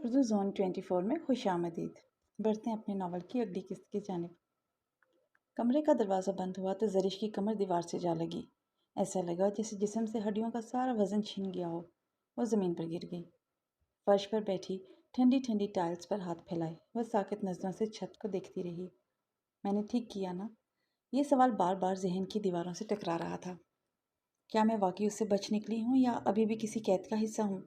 Urdu zone 24 میں خوش آمدید۔ بڑھتے ہیں اپنے ناول کی اگلی قسط کی جانب۔ کمرے کا دروازہ بند ہوا تو زرش کی کمر دیوار سے جا لگی۔ ایسا لگا جیسے جسم سے ہڈیوں کا سارا وزن چھن گیا ہو۔ وہ زمین پر گر گئی۔ فرش پر بیٹھی ٹھنڈی ٹھنڈی ٹائلز پر ہاتھ پھیلائے وہ ساکت نظروں سے چھت کو دیکھتی رہی۔ میں نے ٹھیک کیا نا؟ یہ سوال بار بار ذہن کی دیواروں سے ٹکرا رہا تھا۔ کیا میں واقعی اس سے بچ نکلی ہوں یا ابھی بھی کسی قید کا حصہ ہوں؟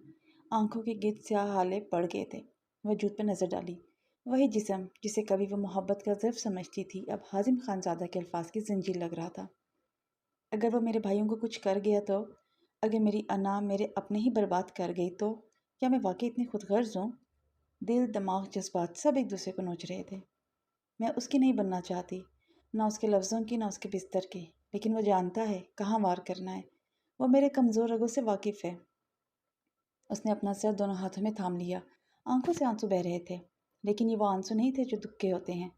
آنکھوں کے گرد سیاہ ہالے پڑ گئے تھے۔ وجود پر نظر ڈالی۔ وہی جسم جسے کبھی وہ محبت کا ظرف سمجھتی تھی اب حازم خان زادہ کے الفاظ کی زنجیر لگ رہا تھا۔ اگر وہ میرے بھائیوں کو کچھ کر گیا تو، اگر میری انا میرے اپنے ہی برباد کر گئی تو کیا میں واقعی اتنی خود غرض ہوں؟ دل، دماغ، جذبات سب ایک دوسرے کو نوچ رہے تھے۔ میں اس کی نہیں بننا چاہتی، نہ اس کے لفظوں کی، نہ اس کے بستر کی، لیکن وہ جانتا ہے کہاں وار کرنا ہے۔ وہ میرے کمزور رگوں سے واقف ہے۔ اس نے اپنا سر دونوں ہاتھوں میں تھام لیا۔ آنکھوں سے آنسو بہہ رہے تھے، لیکن یہ وہ آنسو نہیں تھے جو دکھ کے ہوتے ہیں۔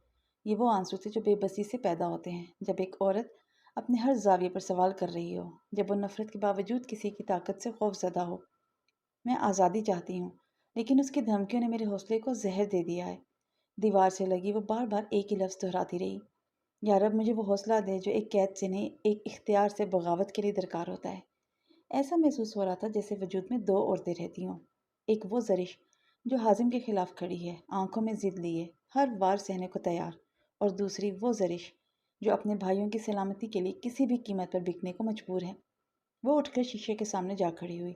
یہ وہ آنسو تھے جو بے بسی سے پیدا ہوتے ہیں، جب ایک عورت اپنے ہر زاویے پر سوال کر رہی ہو، جب وہ نفرت کے باوجود کسی کی طاقت سے خوف زدہ ہو۔ میں آزادی چاہتی ہوں، لیکن اس کی دھمکیوں نے میرے حوصلے کو زہر دے دیا ہے۔ دیوار سے لگی وہ بار بار ایک ہی لفظ دہراتی رہی، یا رب مجھے وہ حوصلہ دے جو ایک قید سے نہیں، ایک اختیار سے بغاوت کے لیے درکار ہوتا ہے۔ ایسا محسوس ہو رہا تھا جیسے وجود میں دو عورتیں رہتی ہوں، ایک وہ زرش جو حازم کے خلاف کھڑی ہے، آنکھوں میں ضد لیے، ہر وار سہنے کو تیار، اور دوسری وہ زرش جو اپنے بھائیوں کی سلامتی کے لیے کسی بھی قیمت پر بکنے کو مجبور ہے۔ وہ اٹھ کر شیشے کے سامنے جا کھڑی ہوئی۔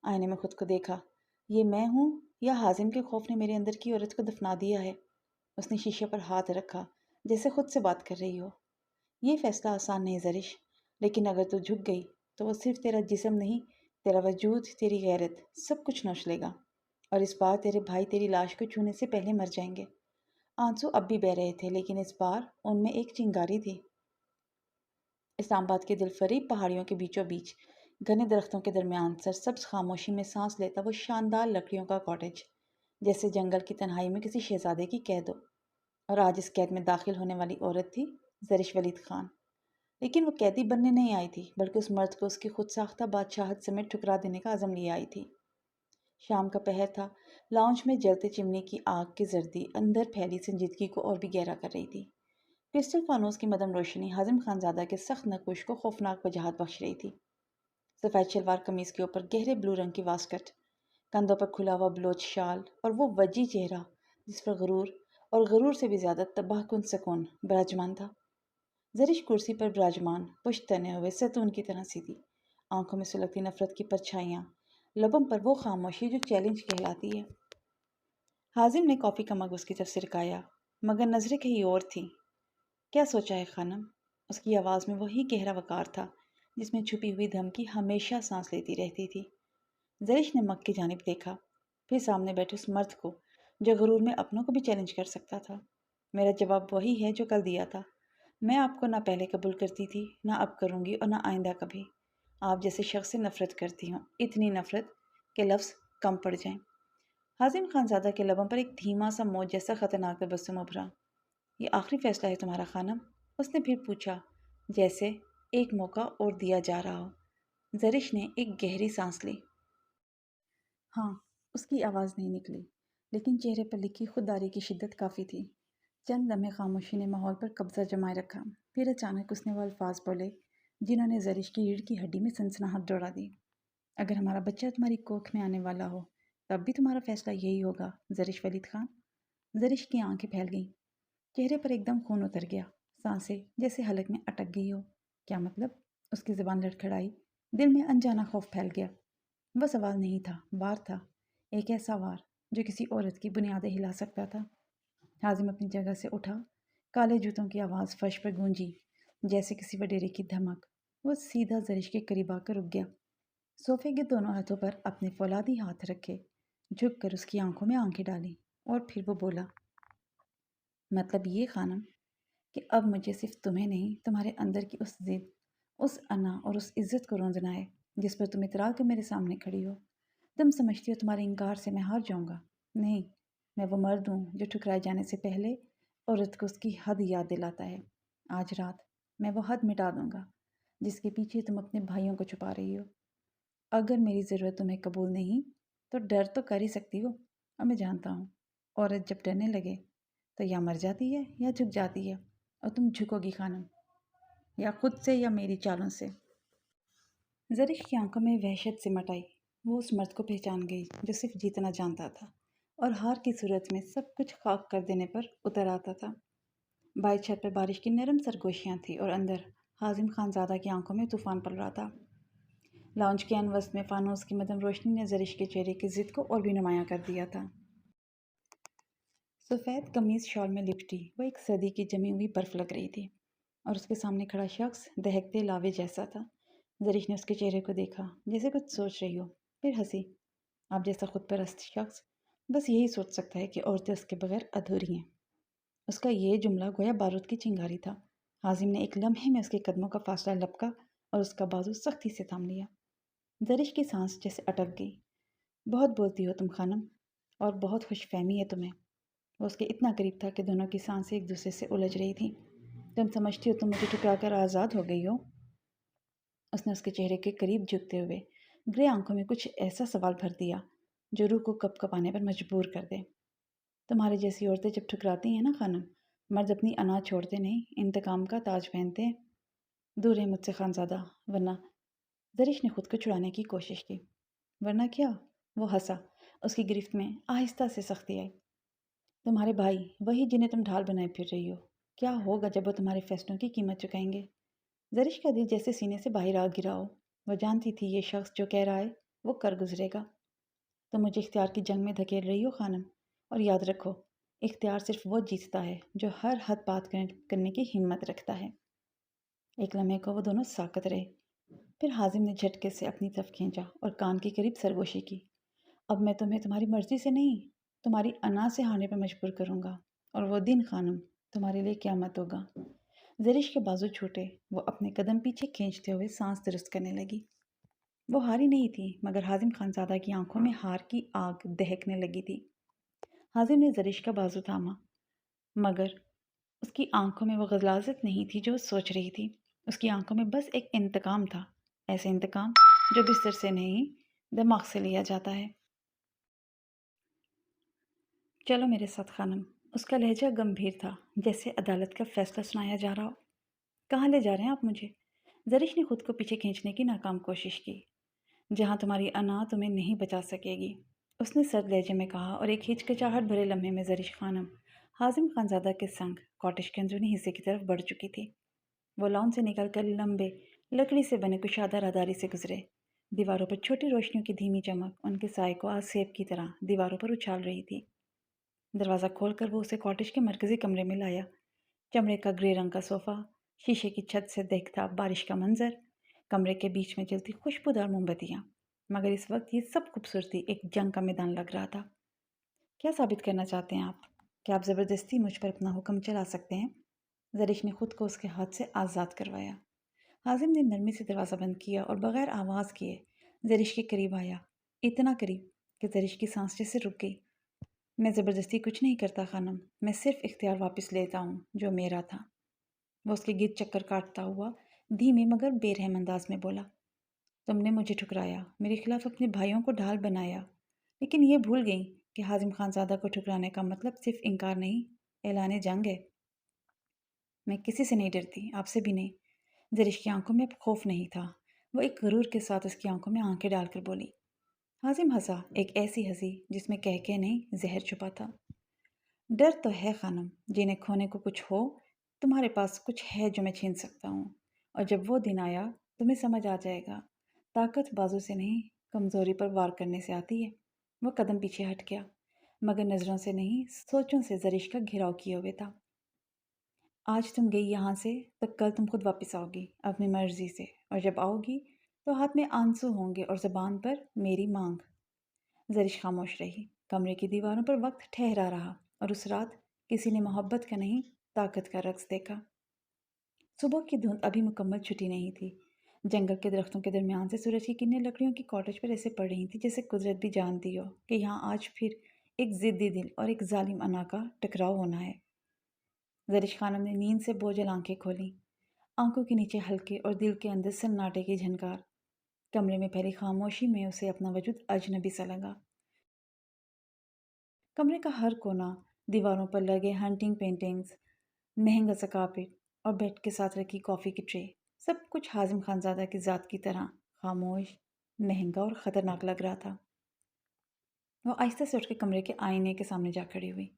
آئینے میں خود کو دیکھا۔ یہ میں ہوں یا حازم کے خوف نے میرے اندر کی عورت کو دفنا دیا ہے؟ اس نے شیشے پر ہاتھ رکھا جیسے خود سے بات کر رہی ہو۔ یہ فیصلہ آسان نہیں زرش، لیکن اگر تو جھک گئی تو وہ صرف تیرا جسم نہیں، تیرا وجود، تیری غیرت، سب کچھ نوچ لے گا، اور اس بار تیرے بھائی تیری لاش کو چھونے سے پہلے مر جائیں گے۔ آنسو اب بھی بہہ رہے تھے، لیکن اس بار ان میں ایک چنگاری تھی۔ اسلام آباد کے دلفریب پہاڑیوں کے بیچوں بیچ، گھنے درختوں کے درمیان سرسبز خاموشی میں سانس لیتا وہ شاندار لکڑیوں کا کاٹیج، جیسے جنگل کی تنہائی میں کسی شہزادے کی قید ہو۔ اور آج اس قید میں داخل ہونے والی عورت تھی زرش ولید خان۔ لیکن وہ قیدی بننے نہیں آئی تھی، بلکہ اس مرد کو اس کی خود ساختہ بادشاہت سمیت ٹھکرا دینے کا عزم لیے آئی تھی۔ شام کا پہر تھا۔ لاؤنج میں جلتے چمنی کی آگ کی زردی اندر پھیلی سنجیدگی کو اور بھی گہرا کر رہی تھی۔ کرسٹل فانوس کی مدم روشنی حازم خان زادہ کے سخت نقوش کو خوفناک وجاہت بخش رہی تھی۔ سفید شلوار قمیض کے اوپر گہرے بلو رنگ کی واسکٹ، کندھوں پر کھلا ہوا بلوچ شال، اور وہ وجی چہرہ جس پر غرور، اور غرور سے بھی زیادہ تباہ کن سکون براجمان تھا۔ زرش کرسی پر براجمان، پشت تنے ہوئے ستون کی طرح سیدھی، آنکھوں میں سلگتی نفرت کی پرچھائیاں، لبوں پر وہ خاموشی جو چیلنج کہلاتی ہے۔ حازم نے کافی کا مگ اس کی طرف سرکایا، مگر نظریں کہیں اور تھیں۔ کیا سوچا ہے خانم؟ اس کی آواز میں وہی گہرا وقار تھا جس میں چھپی ہوئی دھمکی ہمیشہ سانس لیتی رہتی تھی۔ زرش نے مگ کی جانب دیکھا، پھر سامنے بیٹھے اس مرد کو جو غرور میں اپنوں کو بھی چیلنج کر سکتا تھا۔ میرا جواب وہی ہے جو کل دیا تھا۔ میں آپ کو نہ پہلے قبول کرتی تھی، نہ اب کروں گی، اور نہ آئندہ کبھی۔ آپ جیسے شخص سے نفرت کرتی ہوں، اتنی نفرت کہ لفظ کم پڑ جائیں۔ حازم خان زادہ کے لبوں پر ایک دھیما سا موج جیسا خطرناک تبسم ابھرا۔ یہ آخری فیصلہ ہے تمہارا خانم؟ اس نے پھر پوچھا، جیسے ایک موقع اور دیا جا رہا ہو۔ زرش نے ایک گہری سانس لی۔ ہاں، اس کی آواز نہیں نکلی، لیکن چہرے پر لکھی خودداری کی شدت کافی تھی۔ چند لمحے خاموشی نے ماحول پر قبضہ جمائے رکھا، پھر اچانک اس نے وہ الفاظ بولے جنہوں نے زرش کی ریڑھ کی ہڈی میں سنسناہٹ دوڑا دی۔ اگر ہمارا بچہ تمہاری کوکھ میں آنے والا ہو، تب بھی تمہارا فیصلہ یہی ہوگا زرش ولید خان؟ زرش کی آنکھیں پھیل گئیں، چہرے پر ایک دم خون اتر گیا، سانسیں جیسے حلق میں اٹک گئی ہو۔ کیا مطلب؟ اس کی زبان لڑکھڑائی، دل میں انجانا خوف پھیل گیا۔ وہ سوال نہیں تھا، وار تھا، ایک ایسا وار جو کسی عورت کی بنیادیں ہلا سکتا تھا۔ حازم اپنی جگہ سے اٹھا، کالے جوتوں کی آواز فرش پر گونجی جیسے کسی وڈیرے کی دھمک۔ وہ سیدھا زرش کے قریب آ کر رک گیا، صوفے کے دونوں ہاتھوں پر اپنے فولادی ہاتھ رکھے، جھک کر اس کی آنکھوں میں آنکھیں ڈالیں، اور پھر وہ بولا، مطلب یہ خانم کہ اب مجھے صرف تمہیں نہیں، تمہارے اندر کی اس ضد، اس انا اور اس عزت کو روندنا ہے جس پر تم اترا کر میرے سامنے کھڑی ہو۔ تم سمجھتی ہو تمہارے انکار سے میں ہار جاؤں گا؟ نہیں، میں وہ مرد ہوں جو ٹھکرائے جانے سے پہلے عورت کو اس کی حد یاد دلاتا ہے۔ آج رات میں وہ حد مٹا دوں گا جس کے پیچھے تم اپنے بھائیوں کو چھپا رہی ہو۔ اگر میری ضرورت تمہیں قبول نہیں تو ڈر تو کر ہی سکتی ہو، और मैं जानता हूँ, औरत जब डरने लगे तो या मर जाती है या झुक जाती है, और तुम झुकोगी खानम, या खुद से या मेरी चालों से। ज़रिश की आंखों में वहशत सिमट आई। वो उस मर्द को पहचान गई जो सिर्फ जीतना जानता था और हार की सूरत में सब कुछ खाक कर देने पर उतर आता था। बाई छत पर बारिश की नरम सरगोशियाँ थी और अंदर हाजिम खानजादा की आंखों में तूफान पल रहा था। लाउंज के अनवस में फानूस की मदम रोशनी ने ज़रिश के चेहरे की ज़िद को और भी नुमायाँ कर दिया था। सफ़ेद कमीज़ शॉल में लिपटी वो एक सदी की जमी हुई बर्फ़ लग रही थी, और उसके सामने खड़ा शख्स दहकते लावे जैसा था। ज़रिश ने उसके चेहरे को देखा जैसे कुछ सोच रही हो, फिर हंसी। आप जैसा खुद परस्त शख्स बस यही सोच सकता है कि औरतें उसके बगैर अधूरी हैं। उसका ये जुमला गोया बारूद की चिंगारी था। हाजिम ने एक लम्हे में उसके कदमों का फासला लपका और उसका बाजू सख्ती से थाम लिया। ज़रिश की सांस जैसे अटक गई। बहुत बोलती हो तुम खानम, और बहुत खुशफहमी है तुम्हें। वो उसके इतना करीब था कि दोनों की सांसें एक दूसरे से उलझ रही थी। तुम समझती हो तुम मुझे ठुकरा कर आज़ाद हो गई हो? उसने उसके चेहरे के करीब झुकते हुए ग्रे आंखों में कुछ ऐसा सवाल भर दिया जो रूह को कपकपाने पर मजबूर कर दे। तुम्हारी जैसी औरतें जब ठुकराती हैं ना खानम, मर्द अपनी अना छोड़ते नहीं, इंतकाम का ताज पहनते हैं। दूर है मुझसे खानज़ादा, वरना। ज़रिश ने खुद को छुड़ाने की कोशिश की। वरना क्या? वो हंसा। उसकी गिरफ्त में आहिस्ता से सख्ती आई। तुम्हारे भाई, वही जिन्हें तुम ढाल बनाए फिर रही हो, क्या होगा जब वो तुम्हारे फैसलों की कीमत चुकाएंगे? ज़रिश का दिल जैसे सीने से बाहर आ गिरा हो। वो जानती थी ये शख्स जो कह रहा है वो कर गुजरेगा। तुम मुझे इख्तियार की जंग में धकेल रही हो खानम, और याद रखो, इख्तियार सिर्फ वो जीतता है जो हर हद बात करने की हिम्मत रखता है। एक लम्हे को वो दोनों साकत रहे। फिर हाजिम ने झटके से अपनी तरफ खींचा और कान के करीब सरगोशी की। अब मैं तुम्हें तुम्हारी मर्जी से नहीं, तुम्हारी अना से हारने पर मजबूर करूँगा, और वो दिन खानम तुम्हारे लिए क़यामत होगा। ज़रिश के बाजू छूटे, वो अपने कदम पीछे खींचते हुए सांस दुरुस्त करने लगी। वो हारी नहीं थी, मगर हाजिम खानज़ादा की आंखों में हार की आग दहकने लगी थी। हाजिम ने ज़रिश का बाजू थामा, मगर उसकी आंखों में वो गलाज़त नहीं थी जो सोच रही थी। उसकी आंखों में बस एक इंतकाम था, ऐसे इंतकाम जो बिस्तर से नहीं, दिमाग से लिया जाता है। चलो मेरे साथ खानम। उसका लहजा गंभीर था, जैसे अदालत का फैसला सुनाया जा रहा हो। कहाँ ले जा रहे हैं आप मुझे? ज़रिश ने खुद को पीछे खींचने की नाकाम कोशिश की। जहाँ तुम्हारी अना तुम्हें नहीं बचा सकेगी, उसने सर्द लहजे में कहा, और एक हिचकिचाहट भरे लम्हे में ज़रिश खानम हाजिम खानज़ादा के संग कॉटेज के अंदरूनी हिस्से की तरफ बढ़ चुकी थी। वो लॉन से निकलकर लंबे लकड़ी से बने कुशादा राहदारी से गुजरे। दीवारों पर छोटी रोशनियों की धीमी चमक उनके साय को आज सेब की तरह दीवारों पर उछाल रही थी। दरवाज़ा खोलकर वो उसे कॉटेज के मरकजी कमरे में लाया। चमड़े का ग्रे रंग का सोफ़ा, शीशे की छत से देखता बारिश का मंजर, कमरे के बीच में जलती खुशबूदार मोमबत्तियाँ। मगर इस वक्त ये सब खूबसूरती एक जंग का मैदान लग रहा था। क्या साबित करना चाहते हैं आप? क्या आप ज़बरदस्ती मुझ पर अपना हुक्म चला सकते हैं? ज़रिश ने खुद को उसके हाथ से आज़ाद करवाया। हाजिम ने नरमी से दरवाज़ा बंद किया और बगैर आवाज़ किए ज़रिश के करीब आया। इतना करीब कि ज़रिश की सांस जैसे रुक गई। मैं ज़बरदस्ती कुछ नहीं करता खानम, मैं सिर्फ इख्तियार वापस लेता हूँ जो मेरा था। वो उसके गिर्द चक्कर काटता हुआ धीमे मगर बेरहम अंदाज में बोला। तुमने मुझे ठुकराया, मेरे खिलाफ अपने भाइयों को ढाल बनाया, लेकिन ये भूल गई कि हाजिम खानज़ादा को ठुकराने का मतलब सिर्फ इनकार नहीं, ऐलान जंग है। मैं किसी से नहीं डरती, आपसे भी नहीं। ज़रिश की आंखों में अब खौफ नहीं था। वो एक गरूर के साथ उसकी आंखों में आंखें डालकर बोली। हाजिम हंसा, एक ऐसी हंसी जिसमें कह के नहीं जहर छुपा था। डर तो है खानम, जिन्हें खोने को कुछ हो, तुम्हारे पास कुछ है जो मैं छीन सकता हूँ, और जब वो दिन आया तुम्हें समझ आ जाएगा। ताकत बाजू से नहीं, कमज़ोरी पर वार करने से आती है। वो कदम पीछे हट गया, मगर नज़रों से नहीं, सोचों से ज़रिश का घिराव किए हुए था। आज तुम गई यहाँ से तो कल तुम खुद वापस आओगी अपनी मर्जी से, और जब आओगी तो हाथ में आंसू होंगे और ज़बान पर मेरी मांग। ज़रिश खामोश रही। कमरे की दीवारों पर वक्त ठहरा रहा, और उस रात किसी ने मोहब्बत का नहीं, ताकत का रक्स देखा। सुबह की धुंध अभी मुकम्मल छुटी नहीं थी। जंगल के दरख्तों के दरमियान से सूरज की किरणें लकड़ियों की कॉटेज पर ऐसे पड़ रही थी जैसे कुदरत भी जानती हो कि यहाँ आज फिर एक ज़िद्दी दिल और एक जालिम अना का टकराव होना है। ज़रिश खानम ने नींद से बोझल आंखें खोली। आंखों के नीचे हल्के और दिल के अंदर सन्नाटे की झनकार। कमरे में फैली खामोशी में उसे अपना वजूद अजनबी सा लगा। कमरे का हर कोना, दीवारों पर लगे हंटिंग पेंटिंग्स, महंगा सा कार्पेट और बेड के साथ रखी कॉफ़ी की ट्रे, सब कुछ हाजिम खानज़ादा की ज़ात की तरह खामोश, महंगा और ख़तरनाक लग रहा था। वो आहिस्ता से उठ के कमरे के आईने के सामने जा खड़ी हुई।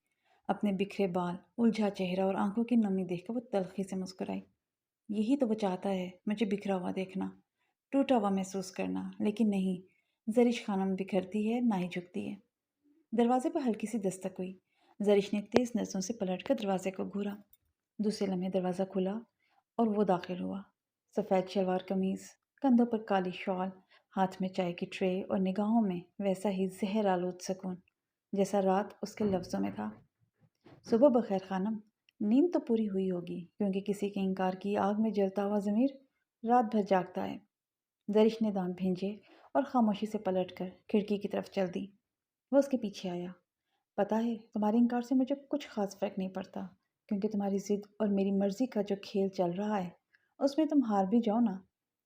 अपने बिखरे बाल, उलझा चेहरा और आंखों की नमी देखकर वो तल्खी से मुस्कुराई। यही तो वो चाहता है, मुझे बिखरा हुआ देखना, टूटा हुआ महसूस करना। लेकिन नहीं, ज़रिश खानम बिखरती है ना ही झुकती है। दरवाजे पर हल्की सी दस्तक हुई। ज़रिश ने तेज़ नज़रों से पलटकर दरवाजे को घूरा। दूसरे लम्हे दरवाज़ा खुला और वो दाखिल हुआ। सफ़ेद शलवार कमीज़, कंधों पर काली शॉल, हाथ में चाय की ट्रे और निगाहों में वैसा ही ज़हर आलूद सुकून जैसा रात उसके लफ्ज़ों में था। सुबह बखैर खानम। नींद तो पूरी हुई होगी, क्योंकि किसी के इनकार की आग में जलता हुआ ज़मीर रात भर जागता है। ज़रिश ने दांत भींजे और खामोशी से पलटकर खिड़की की तरफ चल दी। वो उसके पीछे आया। पता है, तुम्हारे इनकार से मुझे कुछ खास फर्क नहीं पड़ता, क्योंकि तुम्हारी जिद और मेरी मर्जी का जो खेल चल रहा है, उसमें तुम हार भी जाओ ना,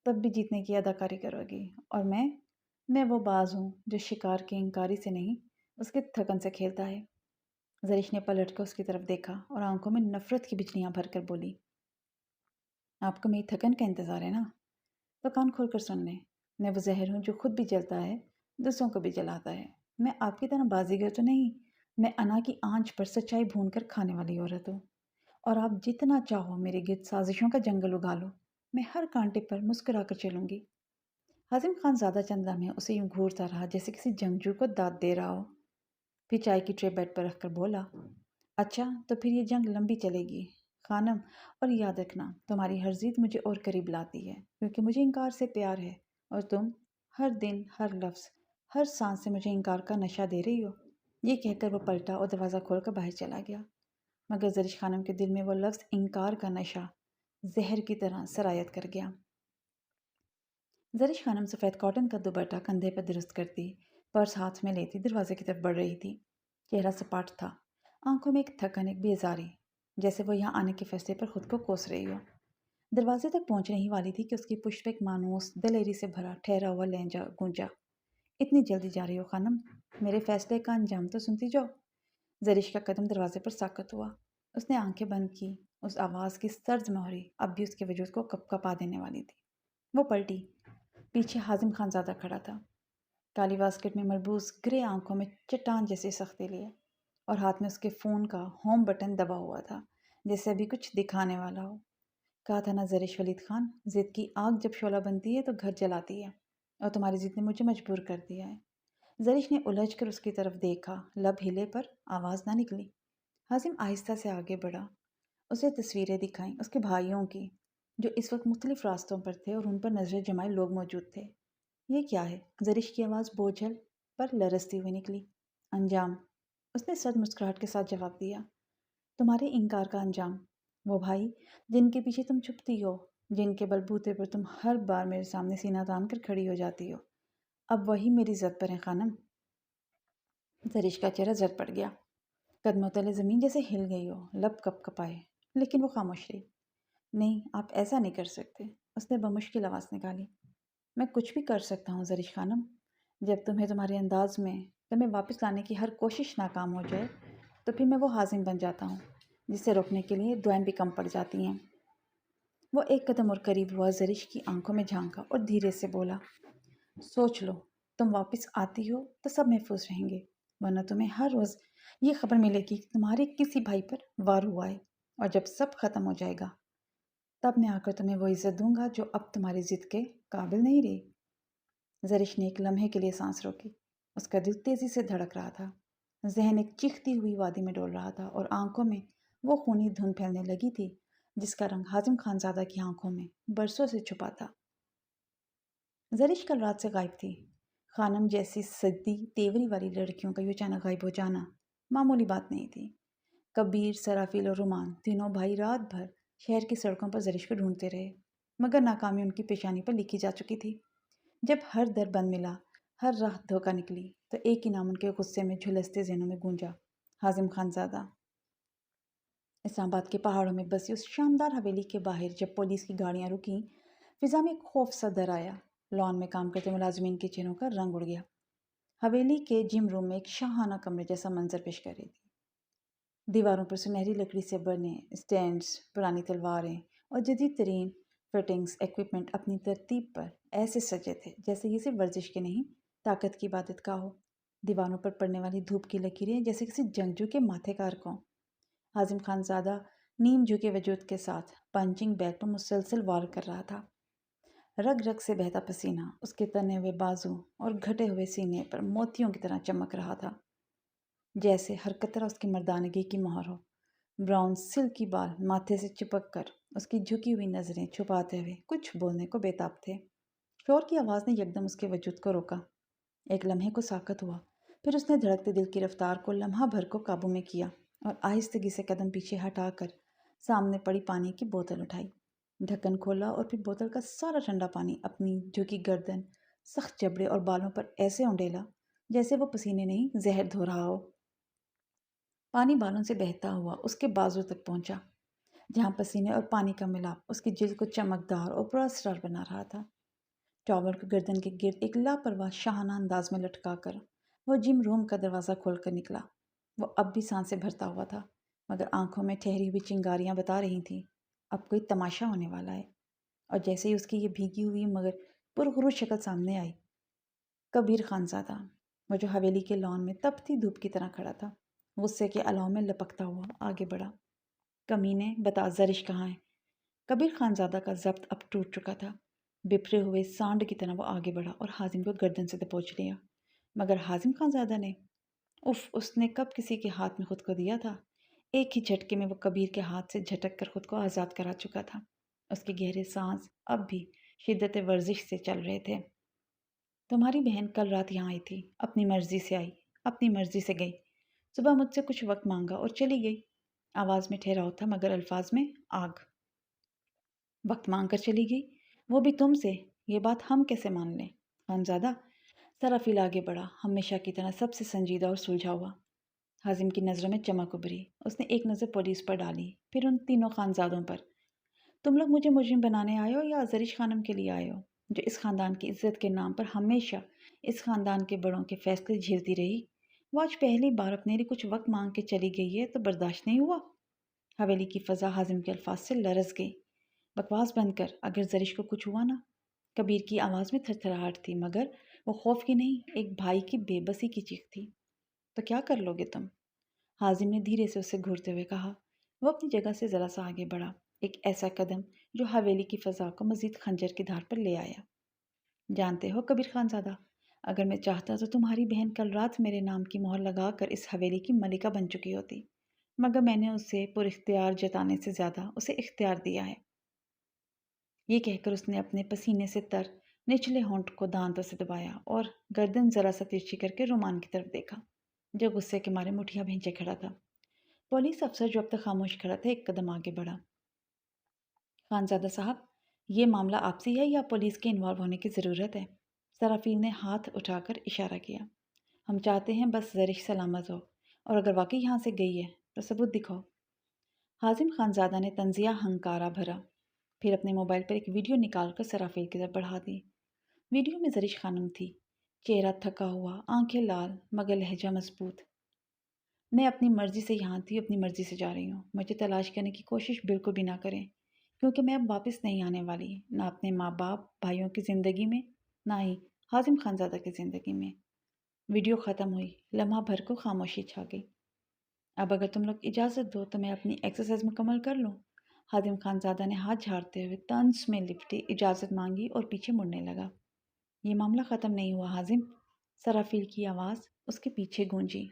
तब भी जीतने की अदाकारी करोगी। और मैं वो बाज हूँ जो शिकार के इनकारी से नहीं, उसके थकन से खेलता है। जरिश ने पलट कर उसकी तरफ देखा और आंखों में नफरत की बिजलियां भरकर बोली, आपको मेरी थकन का इंतज़ार है ना? तो कान खोल कर सुन लें। मैं वो जहर हूँ जो खुद भी जलता है, दूसरों को भी जलाता है। मैं आपकी तरह बाजीगर तो नहीं, मैं अना की आंच पर सच्चाई भून कर खाने वाली औरत हूँ। और आप जितना चाहो मेरे गिर्द साजिशों का जंगल उगा लो, मैं हर कांटे पर मुस्कुरा कर चलूंगी। हाजिम खान ज़्यादा चंद लम्हे उसे यूं घूरता रहा जैसे किसी जंगजू को दाद दे रहा हो। फिर चाय की ट्रे बेड पर रखकर बोला, अच्छा तो फिर ये जंग लंबी चलेगी खानम। और याद रखना, तुम्हारी हर जीत मुझे और करीब लाती है, क्योंकि मुझे इनकार से प्यार है। और तुम हर दिन, हर लफ्ज़, हर सांस से मुझे इनकार का नशा दे रही हो। ये कहकर वो पलटा और दरवाज़ा खोलकर बाहर चला गया। मगर ज़रिश खानम के दिल में वो लफ्ज़ इनकार का नशा जहर की तरह सरायत कर गया। ज़रिश खानम सफ़ेद कॉटन का दुपट्टा कंधे पर दुरुस्त करती, पर्स हाथ में लेती दरवाजे की तरफ बढ़ रही थी। चेहरा सपाट था, आंखों में एक थकन, एक बेजारी, जैसे वो यहाँ आने के फैसले पर खुद को कोस रही हो। दरवाजे तक पहुंचने ही वाली थी कि उसकी पुष्प एक मानूस दलेरी से भरा ठहरा हुआ लहजा गूंजा, इतनी जल्दी जा रही हो खानम? मेरे फैसले का अंजाम तो सुनती जाओ। ज़रिश का कदम दरवाजे पर साकत हुआ। उसने आंखें बंद की। उस आवाज़ की सर्द मोहरी अब भी उसके वजूद को कपकपा देने वाली थी। वो पलटी। पीछे हाजिम खानज़ादा खड़ा था, काली बास्केट में मलबूस, ग्रे आंखों में चट्टान जैसी सख्ती लिए, और हाथ में उसके फ़ोन का होम बटन दबा हुआ था, जैसे अभी कुछ दिखाने वाला हो। कहा था ना ज़रिश वलीद खान, ज़िद की आग जब शोला बनती है तो घर जलाती है, और तुम्हारी ज़िद ने मुझे मजबूर कर दिया है। ज़रिश ने उलझ कर उसकी तरफ देखा, लब हिले पर आवाज़ ना निकली। हाजिम आहिस्ता से आगे बढ़ा। उसे तस्वीरें दिखाईं उसके भाइयों की, जो इस वक्त मुख्तलिफ रास्तों पर थे और उन पर नजरें जमाए लोग मौजूद थे। ये क्या है? ज़रिश की आवाज़ बोझल पर लरसती हुई निकली। अंजाम, उसने सद मुस्कुराहट के साथ जवाब दिया। तुम्हारे इनकार का अंजाम। वो भाई जिनके पीछे तुम छुपती हो, जिनके बलबूते पर तुम हर बार मेरे सामने सीना तान कर खड़ी हो जाती हो, अब वही मेरी जद पर है खानम। ज़रिश का चेहरा जद पड़ गया। कदमों तले ज़मीन जैसे हिल गई हो, लब कँपाए, लेकिन वो खामोश रही। नहीं, आप ऐसा नहीं कर सकते, उसने बमुश्किल आवाज़ निकाली। मैं कुछ भी कर सकता हूँ ज़रिश खानम। जब तुम्हारे अंदाज में तुम्हें वापस लाने की हर कोशिश नाकाम हो जाए, तो फिर मैं वो हाजिम बन जाता हूँ जिसे रोकने के लिए दुआएं भी कम पड़ जाती हैं। वो एक कदम और करीब हुआ, ज़रिश की आंखों में झांका और धीरे से बोला, सोच लो, तुम वापस आती हो तो सब महफूज रहेंगे, वरना तुम्हें हर रोज़ ये खबर मिलेगी कि तुम्हारे किसी भाई पर वार हुआ है, और जब सब खत्म हो जाएगा, तब मैं आकर तुम्हें वो इज्जत दूंगा जो अब तुम्हारी जिद के काबिल नहीं रही। ज़रिश ने एक लम्हे के लिए सांस रोकी। उसका दिल तेज़ी से धड़क रहा था, जहन एक चीखती हुई वादी में डोल रहा था, और आंखों में वो खूनी धुंध फैलने लगी थी जिसका रंग हाजिम खानज़ादा की आंखों में बरसों से छुपा था। ज़रिश कल रात से गायब थी। खानम जैसी सद्दी तेवरी वाली लड़कियों का यूँ अचानक गायब हो जाना मामूली बात नहीं थी। कबीर, सराफिल और रुमान तीनों भाई रात भर शहर की सड़कों पर ज़रिश को ढूंढते रहे, मगर नाकामी उनकी पेशानी पर लिखी जा चुकी थी। जब हर दर बंद मिला, हर राह धोखा निकली, तो एक ही नाम उनके गुस्से में झुलसते ज़हनों में गूंजा, हाजिम खानज़ादा। इस्लामाबाद के पहाड़ों में बसी उस शानदार हवेली के बाहर जब पुलिस की गाड़ियां रुकीं, फिजा में एक खौफ सा दर आया। लॉन में काम करते मुलाजमीन के चेहरों का रंग उड़ गया। حویلی کے جم روم میں ایک شاہانہ کمرے جیسا منظر پیش کر رہی تھی۔ دیواروں پر سنہری لکڑی سے بنے اسٹینڈز، پرانی تلواریں اور جدید ترین فٹنگز ایکوپمنٹ اپنی ترتیب پر ایسے سجے تھے جیسے یہ صرف ورزش کے نہیں، طاقت کی عبادت کا ہو۔ دیواروں پر پڑنے والی دھوپ کی لکیریں جیسے کسی جنگجو کے ماتھے کا رکھوں۔ حازم خان زادہ نیم جھکے وجود کے ساتھ پنچنگ بیگ پر مسلسل وار کر رہا تھا۔ رگ رگ سے بہتا پسینہ اس کے تنے ہوئے بازو اور گھٹے ہوئے سینے پر موتیوں کی طرح چمک رہا تھا، جیسے ہر قطرہ اس کی مردانگی کی مہر ہو۔ براؤن سلکی بال ماتھے سے چپک کر اس کی جھکی ہوئی نظریں چھپاتے ہوئے کچھ بولنے کو بے تاب تھے۔ شور کی آواز نے یکدم اس کے وجود کو روکا۔ ایک لمحے کو ساکت ہوا، پھر اس نے دھڑکتے دل کی رفتار کو لمحہ بھر کو قابو میں کیا اور آہستگی سے قدم پیچھے ہٹا کر سامنے پڑی پانی کی بوتل اٹھائی، ڈھکن کھولا اور پھر بوتل کا سارا ٹھنڈا پانی اپنی جھکی گردن، سخت جبڑے اور بالوں پر ایسے اونڈیلا جیسے وہ پسینے نہیں زہر دھو رہا ہو۔ پانی بالوں سے بہتا ہوا اس کے بازو تک پہنچا، جہاں پسینے اور پانی کا ملاپ اس کی جلد کو چمکدار اور پراسرار بنا رہا تھا۔ ٹاول کو گردن کے گرد ایک لاپرواہ شاہانہ انداز میں لٹکا کر وہ جم روم کا دروازہ کھول کر نکلا۔ وہ اب بھی سانسیں بھرتا ہوا تھا، مگر آنکھوں میں ٹھہری ہوئی چنگاریاں بتا رہی تھیں اب کوئی تماشا ہونے والا ہے۔ اور جیسے ہی اس کی یہ بھیگی ہوئی مگر پرغرور شکل سامنے آئی، کبیر خان زادہ، وہ جو حویلی کے لان میں تپتی دھوپ کی طرح کھڑا تھا، غصے کے الاؤ میں لپکتا ہوا آگے بڑھا۔ کمینے، بتا زرش کہاں ہے؟ کبیر خان زادہ کا ضبط اب ٹوٹ چکا تھا۔ بپھرے ہوئے سانڈ کی طرح وہ آگے بڑھا اور حازم کو گردن سے دبوچ لیا۔ مگر حازم خان زادہ نے، اس نے کب کسی کے ہاتھ میں خود کو دیا تھا؟ ایک ہی جھٹکے میں وہ کبیر کے ہاتھ سے جھٹک کر خود کو آزاد کرا چکا تھا۔ اس کے گہرے سانس اب بھی شدت ورزش سے چل رہے تھے۔ تمہاری بہن کل رات یہاں آئی تھی، اپنی مرضی سے آئی، اپنی مرضی سے گئی۔ صبح مجھ سے کچھ وقت مانگا اور چلی گئی۔ آواز میں ٹھہراؤ تھا مگر الفاظ میں آگ۔ وقت مانگ کر چلی گئی، وہ بھی تم سے، یہ بات ہم کیسے مان لیں؟ خانزادہ سرافیل آگے بڑھا، ہمیشہ کی طرح سب سے سنجیدہ اور سلجھا ہوا۔ حازم کی نظروں میں چمک ابھری۔ اس نے ایک نظر پولیس پر ڈالی، پھر ان تینوں خانزادوں پر۔ تم لوگ مجھے مجرم بنانے آئے ہو یا زرش خانم کے لیے آئے ہو، جو اس خاندان کی عزت کے نام پر ہمیشہ اس خاندان کے بڑوں کے فیصلے جھیلتی رہی؟ وہ آج پہلی بار اپنے لیے کچھ وقت مانگ کے چلی گئی ہے تو برداشت نہیں ہوا؟ حویلی کی فضا حازم کے الفاظ سے لرز گئی۔ بکواس بند کر، اگر زرش کو کچھ ہوا نا؟ کبیر کی آواز میں تھرتھراہٹ تھی، مگر وہ خوف کی نہیں، ایک بھائی کی بے بسی کی چیخ تھی۔ تو کیا کر لو گے تم؟ حازم نے دھیرے سے اسے گھورتے ہوئے کہا۔ وہ اپنی جگہ سے ذرا سا آگے بڑھا، ایک ایسا قدم جو حویلی کی فضا کو مزید خنجر کی دھار پر لے آیا۔ جانتے ہو کبیر خان زادہ، اگر میں چاہتا تو تمہاری بہن کل رات میرے نام کی مہر لگا کر اس حویلی کی ملکہ بن چکی ہوتی، مگر میں نے اسے پر اختیار جتانے سے زیادہ اسے اختیار دیا ہے۔ یہ کہہ کر اس نے اپنے پسینے سے تر نچلے ہونٹ کو دانتوں سے دبایا اور گردن ذرا سا ترچھی کر کے رومان کی طرف دیکھا، جو غصے کے مارے مٹھیاں بھینچے کھڑا تھا۔ پولیس افسر جو اب تک خاموش کھڑا تھا ایک قدم آگے بڑھا۔ خانزادہ صاحب، یہ معاملہ آپسی ہے یا پولیس کے انوالو ہونے کی ضرورت ہے؟ سرافیل نے ہاتھ اٹھا کر اشارہ کیا۔ ہم چاہتے ہیں بس زرش سلامت ہو، اور اگر واقعی یہاں سے گئی ہے تو ثبوت دکھاؤ۔ حازم خانزادہ نے طنزیہ ہنکارا بھرا، پھر اپنے موبائل پر ایک ویڈیو نکال کر سرافیل کی طرف بڑھا دی۔ ویڈیو میں زرش خانم تھی، چہرہ تھکا ہوا، آنکھیں لال مگر لہجہ مضبوط۔ میں اپنی مرضی سے یہاں تھی، اپنی مرضی سے جا رہی ہوں۔ مجھے تلاش کرنے کی کوشش بالکل بھی نہ کریں، کیونکہ میں اب واپس نہیں آنے والی، نہ اپنے ماں باپ بھائیوں کی زندگی میں، نہ ہی حازم خانزادہ کی زندگی میں۔ ویڈیو ختم ہوئی، لمحہ بھر کو خاموشی چھا گئی۔ اب اگر تم لوگ اجازت دو تو میں اپنی ایکسرسائز مکمل کر لوں۔ حازم خانزادہ نے ہاتھ جھاڑتے ہوئے طنز میں لپٹے اجازت مانگی اور پیچھے مڑنے لگا۔ یہ معاملہ ختم نہیں ہوا حازم، سرافیل کی آواز اس کے پیچھے گونجی۔